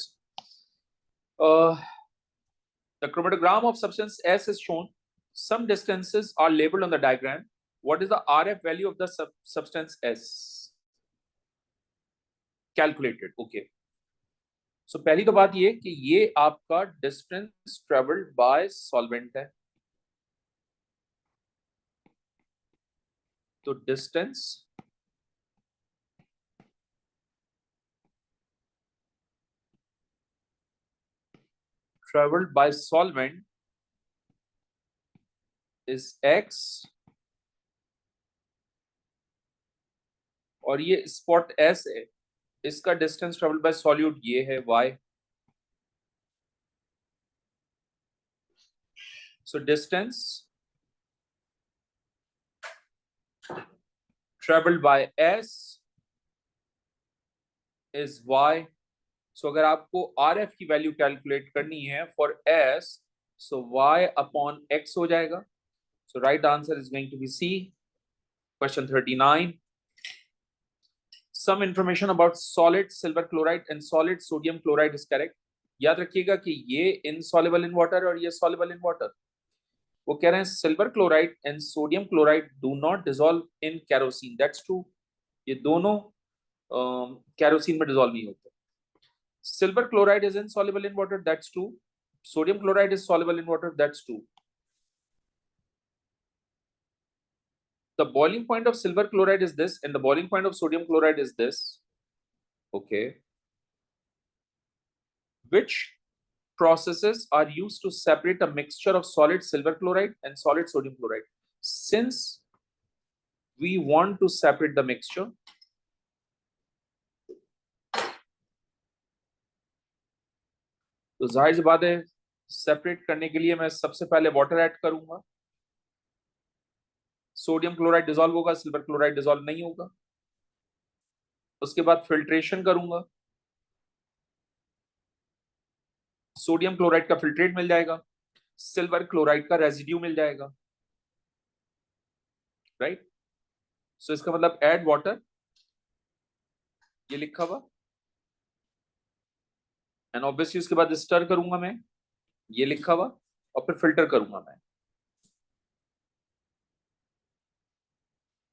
The chromatogram of substance S is shown. Some distances are labeled on the diagram. What is the RF value of the substance S? Calculated. Okay. So पहली तो बात ये कि ये आपका distance traveled by solvent है। तो distance traveled by solvent is X और ये spot S है, इसका distance traveled by solute ये है Y। So distance traveled by S is Y। So अगर आपको RF की वैल्यू कैलकुलेट करनी है for S, so Y upon X हो जाएगा। So right answer is going to be C. Question 39. Some information about solid silver chloride and solid sodium chloride is correct. याद रखिएगा कि ये insoluble in water और ये soluble in water। वो कह रहे हैं silver chloride and sodium chloride do not dissolve in kerosene. That's true. ये दोनों कैरोसिन में डिसॉल्व नहीं होते। Silver chloride is insoluble in water. That's true. Sodium chloride is soluble in water. That's true. The boiling point of silver chloride is this, and the boiling point of sodium chloride is this. Okay. Which processes are used to separate a mixture of solid silver chloride and solid sodium chloride? Since we want to separate the mixture, तो जाहिर सी बात है separate करने के लिए मैं सबसे पहले वाटर ऐड करूंगा। सोडियम क्लोराइड डिसॉल्व होगा, सिल्वर क्लोराइड डिसॉल्व नहीं होगा। उसके बाद फिल्ट्रेशन करूंगा, सोडियम क्लोराइड का फिल्ट्रेट मिल जाएगा, सिल्वर क्लोराइड का रेजिड्यू मिल जाएगा, राइट। सो इसका मतलब ऐड वाटर, ये लिखा हुआ, एंड ऑब्वियसली उसके बाद स्टर करूंगा मैं, ये लिखा हुआ, और फिर फिल्टर करूंगा मैं।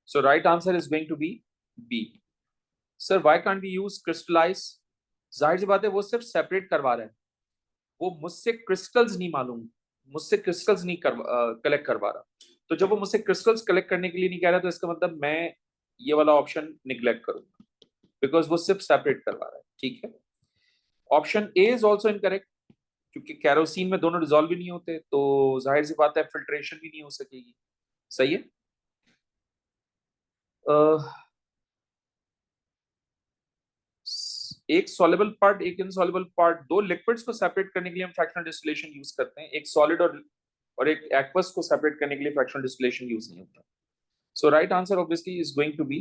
So right answer is going to be B. Sir why can't we use crystallize? जाहिर सी बात है वो सिर्फ सेपरेट करवा रहे हैं, वो मुझसे क्रिस्टल्स नहीं मालूम, मुझसे क्रिस्टल्स नहीं कलेक्ट करवा रहा। तो जब वो मुझसे क्रिस्टल्स कलेक्ट करने के लिए नहीं कह रहा, तो इसका मतलब मैं ये वाला ऑप्शन निग्लेक्ट करूंगा, बिकॉज वो सिर्फ सेपरेट करवा रहा है। ठीक है, option A is also incorrect, क्योंकि कैरोसिन में दोनों डिसॉल्व भी नहीं होते, तो जाहिर सी बात है फिल्ट्रेशन भी नहीं हो सकेगी। सही है। एक सॉल्युबल पार्ट, एक इनसॉल्युबल पार्ट, दो लिक्विड्स को सेपरेट करने के लिए हम फ्रैक्शनल डिस्टिलेशन यूज करते हैं। एक सॉलिड और एक एक्वस को सेपरेट करने के लिए फ्रैक्शनल डिस्टिलेशन यूज नहीं होता। So right answer obviously is going to be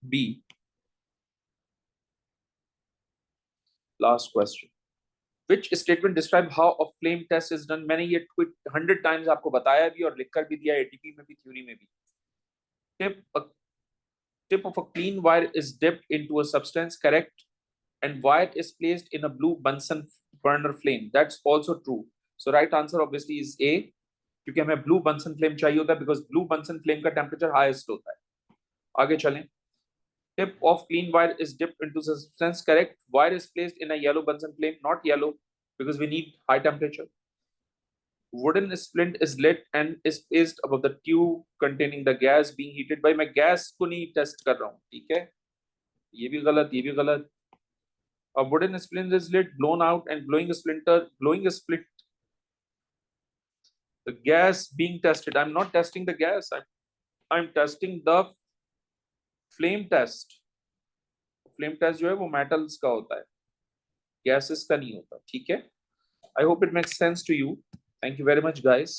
B. Last question, which statement describe how a flame test is done? मैंने ये 100 टाइम्स आपको बताया भी और लिखकर भी दिया, ATP में भी, थ्योरी में भी। Tip of a clean wire is dipped into a substance, correct, and wire is placed in a blue Bunsen burner flame. That's also true. So right answer obviously is A. क्योंकि हमें blue Bunsen flame चाहिए होता है, because blue Bunsen flame का temperature highest होता है। आगे चलें। Tip of clean wire is dipped into the substance. Correct. Wire is placed in a yellow Bunsen flame, not yellow, because we need high temperature. Wooden splint is lit and is placed above the tube containing the gas being heated by। मैं gas को नहीं test कर रहा हूँ, ठीक है, ये भी गलत, ये भी गलत। A wooden splint is lit, blown out, and blowing a split. The gas being tested. I'm not testing the gas. I'm testing the flame test. Flame test जो है वो मेटल्स का होता है, गैसेस का नहीं होता, ठीक है। I hope it makes sense to you. Thank you very much guys.